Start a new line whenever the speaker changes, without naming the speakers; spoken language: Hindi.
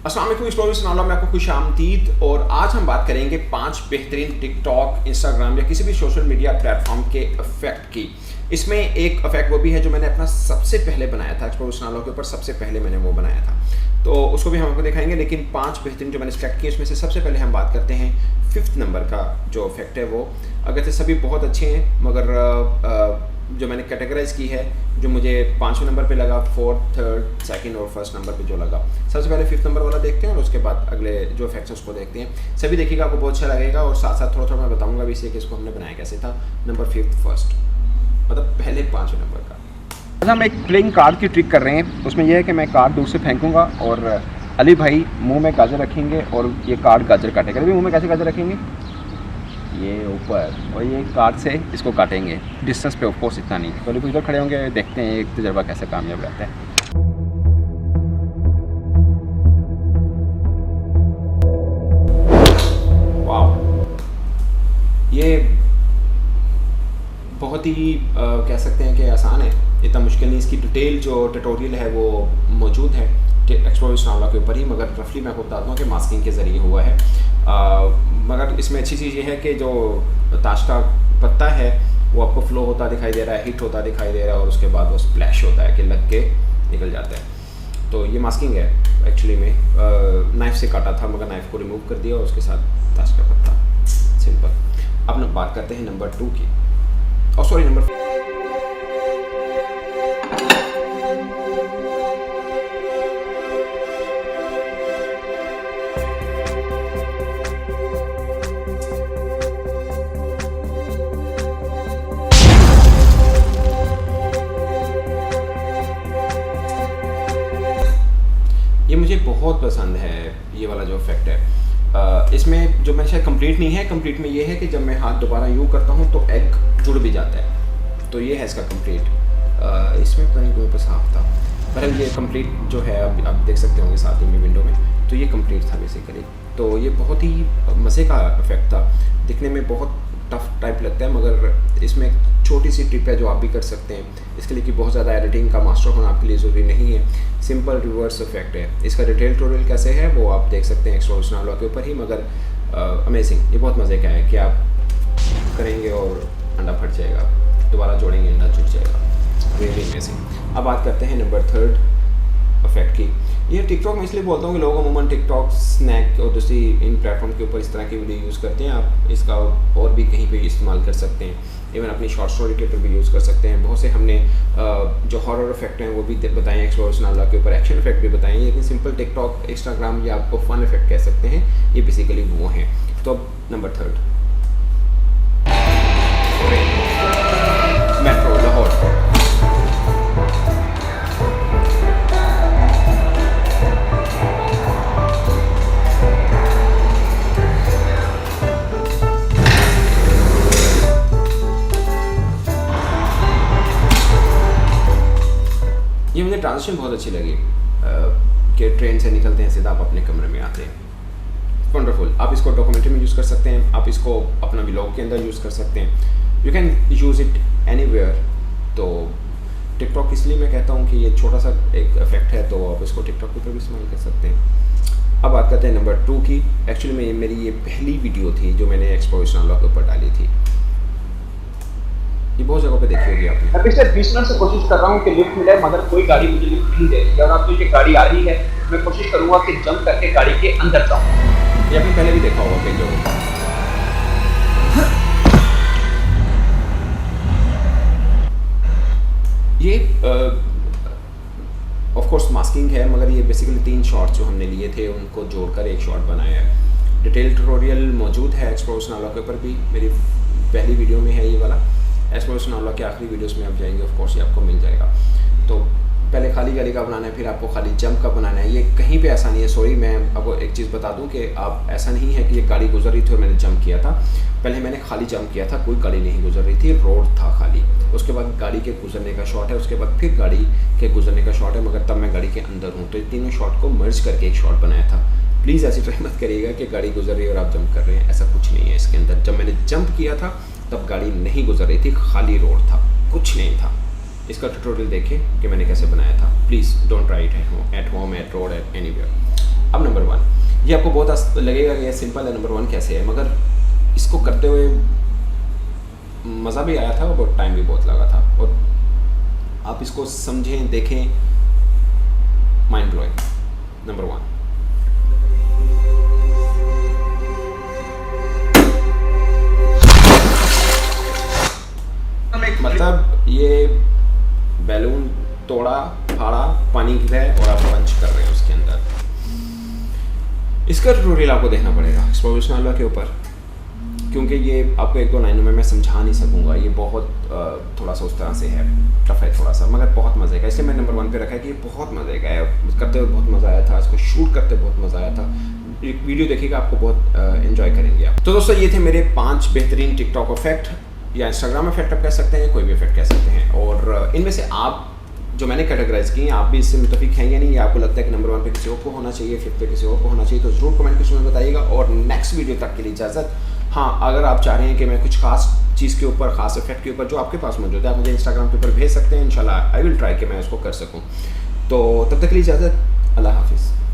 अस्सलाम वालेकुम एक्सप्लोरर्स नाला में आपको खुश आमदीद। और आज हम बात करेंगे 5 बेहतरीन टिकटॉक, इंस्टाग्राम या किसी भी सोशल मीडिया प्लेटफॉर्म के इफेक्ट की। इसमें एक इफेक्ट वो भी है जो मैंने अपना सबसे पहले बनाया था एक्सप्लोरर्स नाला के ऊपर, सबसे पहले मैंने वो बनाया था, तो उसको भी हम आपको दिखाएंगे। लेकिन 5 बेहतरीन जो मैंने सेलेक्ट किए उसमें से सबसे पहले हम बात करते हैं 5th नंबर का जो इफेक्ट है वो। अगर तो सभी बहुत अच्छे हैं मगर जो मैंने कैटेगराइज की है, जो मुझे 5वें नंबर पे लगा, 4th, 3rd, 2nd और 1st नंबर पे जो लगा। सबसे पहले 5th नंबर वाला देखते हैं और उसके बाद अगले जो इफेक्ट्स हैं उसको देखते हैं। सभी देखिएगा, आपको बहुत अच्छा लगेगा और साथ साथ थोड़ा थोड़ा मैं बताऊंगा भी इसे कि इसको हमने बनाया कैसे था। नंबर 5th फर्स्ट, मतलब पहले 5वें नंबर का। हम एक प्लेइंग कार्ड की ट्रिक कर रहे हैं। उसमें यह है कि मैं कार्ड दूर से फेंकूंगा और अली भाई मुँह में गाजर रखेंगे और ये कार्ड गाजर काटेगा। अभी मुँह में कैसे गाजर रखेंगे? ये ऊपर, और ये कार्ड से इसको काटेंगे। डिस्टेंस पे ऑफ कोर्स इतना नहीं, तो कुछ इधर खड़े होंगे, देखते हैं एक तजर्बा कैसे कामयाब रहता है। वाह, ये बहुत ही कह सकते हैं कि आसान है, इतना मुश्किल नहीं। इसकी डिटेल जो ट्यूटोरियल है वो मौजूद है एक्सप्लोरर्स नाला के ऊपर ही, मगर रफली मैं आपको बता दूँ कि मास्किंग के ज़रिए हुआ है। मगर इसमें अच्छी चीज़ ये है कि जो ताश का पत्ता है वो आपको फ्लो होता दिखाई दे रहा है, हिट होता दिखाई दे रहा है और उसके बाद वो स्प्लैश होता है कि लग के निकल जाता है। तो ये मास्किंग है एक्चुअली में। नाइफ़ से काटा था मगर नाइफ़ को रिमूव कर दिया और उसके साथ ताश का पत्ता, सिंपल। अब बात करते हैं नंबर 2 की, और सॉरी नंबर ये मुझे बहुत पसंद है, ये वाला जो इफेक्ट है। इसमें जो मैं शायद कंप्लीट नहीं है, कंप्लीट में ये है कि जब मैं हाथ दोबारा यूँ करता हूँ तो एग जुड़ भी जाता है, तो ये है इसका कंप्लीट। इसमें पता नहीं कोई पर साफ था, पर ये कंप्लीट जो है अब आप देख सकते होंगे साथ ही में विंडो में, तो ये कंप्लीट था बेसिकली। तो ये बहुत ही मज़े का इफेक्ट था, दिखने में बहुत टफ टाइप लगता है मगर इसमें छोटी सी टिप है जो आप भी कर सकते हैं। इसके लिए कि बहुत ज़्यादा एडिटिंग का मास्टर होना आपके लिए ज़रूरी नहीं है, सिंपल रिवर्स इफेक्ट है। इसका डिटेल ट्यूटोरियल कैसे है वो आप देख सकते हैं एक्सप्लोरर्स नाला के ऊपर ही, मगर अमेजिंग, ये बहुत मज़े का है कि आप करेंगे और अंडा फट जाएगा, दोबारा जोड़ेंगे अंडा जुड़ जाएगा, रियली अमेजिंग। अब बात करते हैं नंबर 3rd इफेक्ट की। ये टिकटॉक में इसलिए बोलता हूँ कि लोग अमूमन टिकटॉक, स्नैक और दूसरी इन प्लेटफॉर्म के ऊपर इस तरह की वीडियो यूज़ करते हैं। आप इसका और भी कहीं पे इस्तेमाल कर सकते हैं, इवन अपनी शॉर्ट स्टोरी के ऊपर भी यूज़ कर सकते हैं। बहुत से हमने जो हॉरर इफेक्ट हैं वो भी बताएं एक्सप्लोरर्स नाला के ऊपर, एक्शन इफेक्ट भी बताएं, लेकिन सिंपल टिकटॉक, इंस्टाग्राम या आपको फन इफेक्ट कह सकते हैं, ये बेसिकली वो हैं। तो अब नंबर 3rd, मेट्रो लाहौर। ये मुझे ट्रांजिशन बहुत अच्छी लगी कि ट्रेन से निकलते हैं सीधा आप अपने कमरे में आते हैं। वंडरफुल। आप इसको डॉक्यूमेंट्री में यूज़ कर सकते हैं, आप इसको अपना व्लॉग के अंदर यूज़ कर सकते हैं, you can use it anywhere. तो टिकटॉक इसलिए मैं कहता हूँ कि ये छोटा सा एक इफेक्ट है, तो आप इसको टिकटॉक के ऊपर भी इस्तेमाल कर सकते हैं। अब बात करते हैं नंबर 2 की। एक्चुअली में मेरी ये पहली वीडियो थी जो मैंने एक्सप्लोरर्स नाला के ऊपर डाली थी, ये बहुत जगह पे देखी होगी आपने।
मैं पिछले 20 मिनट से कोशिश कर रहा हूँ कि लिफ्ट मिले मगर कोई गाड़ी मुझे लिफ्ट नहीं दे रही। और अब तो ये गाड़ी आ रही है, मैं कोशिश करूँगा कि जंप करके गाड़ी के अंदर जाऊँ।
ये आपने पहले भी देखा होगा कई जगहों पर। ये ऑफ कोर्स मास्किंग है मगर ये बेसिकली 3 शॉट्स जो हमने लिए थे उनको जोड़कर एक शॉट बनाया है। डिटेल ट्यूटोरियल मौजूद है एक्सप्लोरर्स नाला के ऊपर भी, मेरी पहली वीडियो में है ये वाला। एक्सप्लोरर्स नाला के आखिरी वीडियोस में आप जाएंगे ऑफ कोर्स ये आपको मिल जाएगा। तो पहले खाली गली का बनाना है, फिर आपको खाली जंप का बनाना है। ये कहीं पे ऐसा नहीं है, सॉरी मैं आपको एक चीज़ बता दूं कि आप ऐसा नहीं है कि ये गाड़ी गुजर रही थी और मैंने जंप किया था। पहले मैंने खाली जंप किया था, कोई गाड़ी नहीं गुजर रही थी, रोड था खाली। उसके बाद गाड़ी के गुजरने का शॉट है, उसके बाद फिर गाड़ी के गुजरने का शॉट है, मगर तब मैं गाड़ी के अंदर हूँ। तो ये तीनों शॉट को मर्ज करके एक शॉट बनाया था। प्लीज़ ऐसी ट्राई मत करिएगा कि गाड़ी गुजर रही है और आप जंप कर रहे हैं, ऐसा कुछ नहीं है इसके अंदर। जब मैंने जंप किया था तब गाड़ी नहीं गुजर रही थी, खाली रोड था, कुछ नहीं था। इसका ट्यूटोरियल देखें कि मैंने कैसे बनाया था। Please don't try it at home, at road, at anywhere. अब नंबर 1, ये आपको बहुत लगेगा कि ये सिंपल है, नंबर 1 कैसे है, मगर इसको करते हुए मज़ा भी आया था और टाइम भी बहुत लगा था, और आप इसको समझें, देखें, माइंड ब्लोइंग। नंबर 1, मतलब ये बैलून तोड़ा फाड़ा, पानी है और आप पंच कर रहे हैं उसके अंदर। इसका ट्यूटोरियल आपको देखना पड़ेगा इस प्रोफेशनल वाला के ऊपर, क्योंकि ये आपको 1-2 लाइनों में मैं समझा नहीं सकूंगा, ये बहुत थोड़ा सा उस तरह से है, टफ है थोड़ा सा, मगर बहुत मज़े का, इसलिए मैंने नंबर 1 पे रखा है कि ये बहुत मज़े का है, करते हुए बहुत मज़ा आया था, इसको शूट करते बहुत मज़ा आया था। एक वीडियो देखिएगा, आपको बहुत इन्जॉय करेंगे आप। तो दोस्तों ये थे मेरे 5 बेहतरीन टिकटॉक इफेक्ट या इंस्टाग्राम इफेक्ट आप कह सकते हैं, कोई भी इफेक्ट कह सकते हैं, और इनमें से आप जो मैंने कैटेगराइज की हैं, आप भी इससे मुतफिक हैं या नहीं, या आपको लगता है कि नंबर 1 पे किसी और को होना चाहिए, 5th पे किसी और को होना चाहिए, तो ज़रूर कमेंट सेक्शन में बताइएगा। और नेक्स्ट वीडियो तक के लिए इजाज़त। हाँ, अगर आप चाह रहे हैं कि मैं कुछ खास चीज़ के ऊपर, खास इफेक्ट के ऊपर जो आपके पास मौजूद है, आप मुझे इंस्टाग्राम के ऊपर भेज सकते हैं, इंशाल्लाह आई विल ट्राई कि मैं उसको कर सकूँ। तो तब तक के लिए इजाज़त, अल्लाह हाफिज़।